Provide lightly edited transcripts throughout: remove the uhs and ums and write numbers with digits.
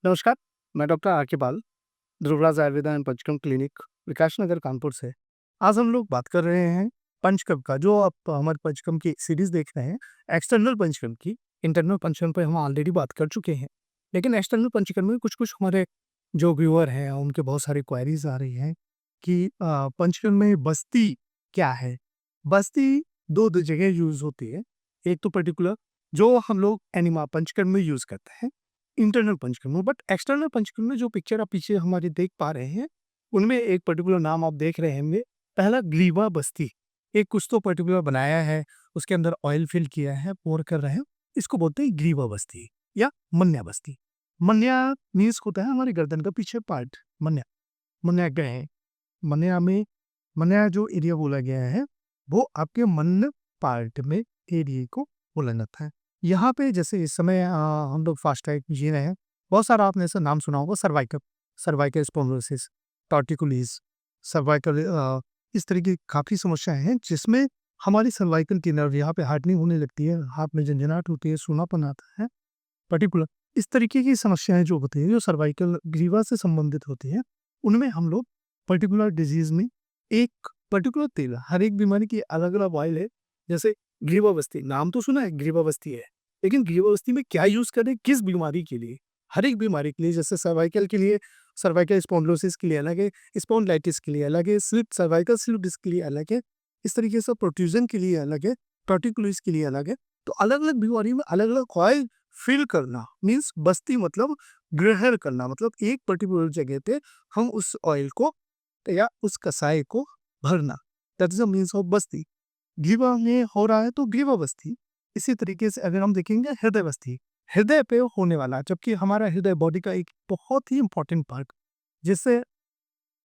नमस्कार, मैं doctor R के पाल, ध्रुवराज आयुर्वेदा एंड पंचकर्म क्लिनिक, विकास नगर, कानपुर से। आज हम लोग बात कर रहे हैं पंचकर्म का, जो आप हमारे पंचकर्म की सीरीज़ देख रहे हैं, एक्सटर्नल पंचकर्म की। इंटरनल पंचकर्म पे हम ऑलरेडी बात कर चुके हैं, लेकिन एक्सटर्नल पंचकर्म में कुछ-कुछ हमारे जो व्यूअर हैं, उनके बहुत सारी क्वेरीज़ आ रही हैं कि पंचकर्म में बस्ती क्या है? बस्ती 2 जगह यूज़ होती है। एक तो पर्टिकुलर जो हम लोग एनिमा पंचकर्म में यूज़ करते हैं, इंटरनल पंचकर्म में। बट एक्सटर्नल पंचकर्म में जो पिक्चर आप पीछे हमारी देख पा रहे हैं, उनमें एक पर्टिकुलर नाम आप देख रहे होंगे। पहला ग्रीवा बस्ती, एक कुछ तो पर्टिकुलर बनाया है, उसके अंदर ऑयल फिल किया है, पोर कर रहे हैं, इसको बोलते हैं ग्रीवा बस्ती या मन्या बस्ती। मन्या मीन्स होता है हमारी गर्दन का पीछे पार्ट, मन्या। मन्या क्या है? मन्या में मन्या जो एरिया बोला गया है, वो आपके मन पार्ट में एरिया को बोला जाता है। यहाँ पे जैसे इस समय हम लोग फास्ट लाइफ जी रहे हैं, बहुत सारा आपने ऐसा नाम सुना होगा, cervical, cervical spondylosis, torticollis, cervical, इस तरह की काफ़ी समस्याएँ हैं, जिसमें हमारी सर्वाइकल की नर्व यहाँ पे हार्डनिंग होने लगती है, हाथ में झनझनाहट होती है, सूनापन आता है, पर्टिकुलर इस तरीके की समस्याएँ जो होती हैं, जो सर्वाइकल ग्रीवा से संबंधित होती हैं, उनमें हम लोग पर्टिकुलर डिज़ीज़ में एक पर्टिकुलर तेल, हर एक बीमारी की अलग-अलग ऑयल है। जैसे ग्रीवावस्थी, नाम तो सुना है ग्रीवावस्थी है, लेकिन ग्रीवावस्थी में क्या यूज़ करें, किस बीमारी के लिए? हर एक बीमारी के लिए, जैसे सर्वाइकल के लिए सर्वाइकल स्पॉन्डिलोसिस के लिए अलग है, स्पॉन्डिलाइटिस के लिए अलग है, स्लिप सर्वाइकल स्लिप डिस्क के लिए अलग है, इस तरीके से प्रोट्रूजन के लिए अलग है, टॉर्टिकोलिस के लिए अलग है। तो अलग-अलग बीमारी में अलग-अलग ऑयल फ़िल करना मीन्स बस्ती मतलब ग्रहण करना, मतलब एक पर्टिकुलर जगह पे हम उस ऑयल को या उस कसाई को भरना, that is the means of बस्ती। ग्रीवा में हो रहा है तो ग्रीवा बस्ती। इसी तरीके से अगर हम देखेंगे हृदय बस्ती, हृदय पे होने वाला, जबकि हमारा हृदय बॉडी का एक बहुत ही इम्पोर्टेंट पार्ट, जिससे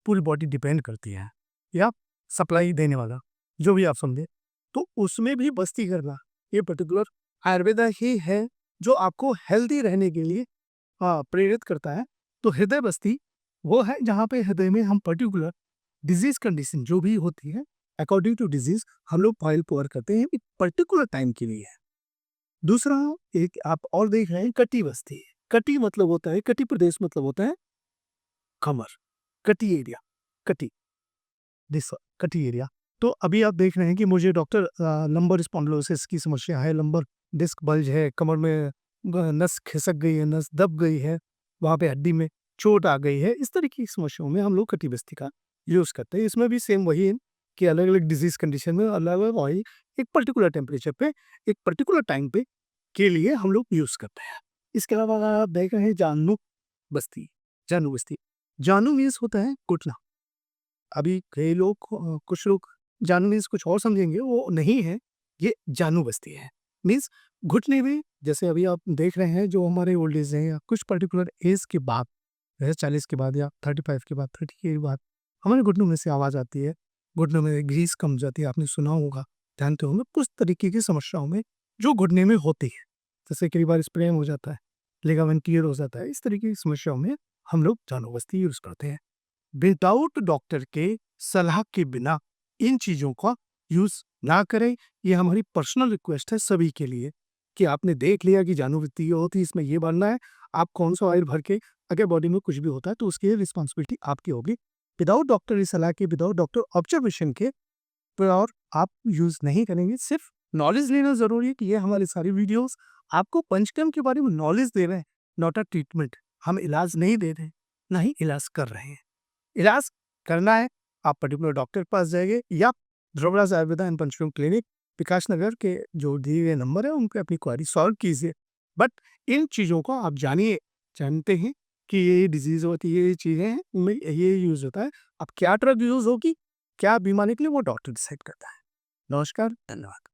पूरी बॉडी डिपेंड करती है, या सप्लाई देने वाला, जो भी आप समझे। तो उसमें भी बस्ती करना, ये पर्टिकुलर आयुर्वेदा ही है जो आपको हेल्दी रहने के लिए प्रेरित करता है। तो हृदय बस्ती वो है जहाँ पे हृदय में हम पर्टिकुलर डिजीज कंडीशन जो भी होती है, अकॉर्डिंग टू डिजीज हम लोग ऑयल पोर करते हैं, एक पर्टिकुलर टाइम के लिए है। दूसरा, एक आप और देख रहे हैं कटी बस्ती। कटी मतलब होता है, कटी प्रदेश मतलब होता है कमर, कटी एरिया, कटी दिस कटी एरिया। तो अभी आप देख रहे हैं कि मुझे डॉक्टर लंबर स्पॉन्डिलोसिस की समस्या है, लंबर डिस्क बल्ज है, कमर में नस खिसक गई है, नस दब गई है, वहाँ पे हड्डी में चोट आ गई है, इस तरह की समस्याओं में हम लोग कटी बस्ती का यूज़ करते हैं। इसमें भी सेम वही है कि अलग अलग डिजीज कंडीशन में अलग अलग ऑयल एक पर्टिकुलर टेम्परेचर पे, एक पर्टिकुलर टाइम पे के लिए हम लोग यूज़ करते हैं। इसके अलावा अगर आप देख रहे हैं जानू बस्ती, जानू बस्ती, जानू मीन्स होता है घुटना। अभी कई लोग कुछ लोग जानू मीन्स कुछ और समझेंगे, वो नहीं है, ये जानू बस्ती है। मीन्स घुटने में, जैसे अभी आप देख रहे हैं जो हमारे ओल्ड एज हैं या कुछ पर्टिकुलर एज के बाद, जैसे 40 के बाद या 35 के बाद, 30 के बाद हमारे घुटनों में से आवाज़ आती है, घुटनों में ग्रीस कम जाती है, आपने सुना होगा, जानते होंगे कुछ तरीके की समस्याओं में जो घुटने में होती है। जैसे कई बार स्प्रेन हो जाता है, लिगामेंट टियर हो जाता है, इस तरीके की समस्याओं में हम लोग जानू बस्ती यूज़ करते हैं। विदाउट डॉक्टर के सलाह के बिना इन चीज़ों का यूज़ ना करें, ये हमारी पर्सनल रिक्वेस्ट है सभी के लिए। कि आपने देख लिया कि जानूवृत्ति ये होती है, इसमें ये बनना है, आप कौन सा ऑयल भर के, अगर बॉडी में कुछ भी होता है तो उसकी रिस्पॉन्सिबिलिटी आपकी होगी। विदाउट डॉक्टर की सलाह के, विदाउट डॉक्टर ऑब्जर्वेशन के, पर और आप यूज़ नहीं करेंगे। सिर्फ नॉलेज लेना ज़रूरी है कि ये हमारी सारी वीडियोस आपको पंचकर्म के बारे में नॉलेज दे रहे हैं, नॉट अ ट्रीटमेंट। हम इलाज नहीं दे रहे हैं, ना ही इलाज कर रहे हैं। इलाज करना है, आप पर्टिकुलर डॉक्टर के पास जाइए, या ध्रुवराज आयुर्वेदा एंड पंचकर्म क्लिनिक, विकास नगर के जो दिए गए नंबर है उन पे अपनी क्वेरी सॉल्व कीजिए। बट इन चीज़ों को आप जानिए, जानते हैं कि ये डिजीज़ होती है, ये चीज़ें हैं, उनमें ये यूज़ होता है। अब क्या ड्रग यूज़ होगी, क्या बीमारी के लिए, वो डॉक्टर डिसाइड करता है। नमस्कार, धन्यवाद।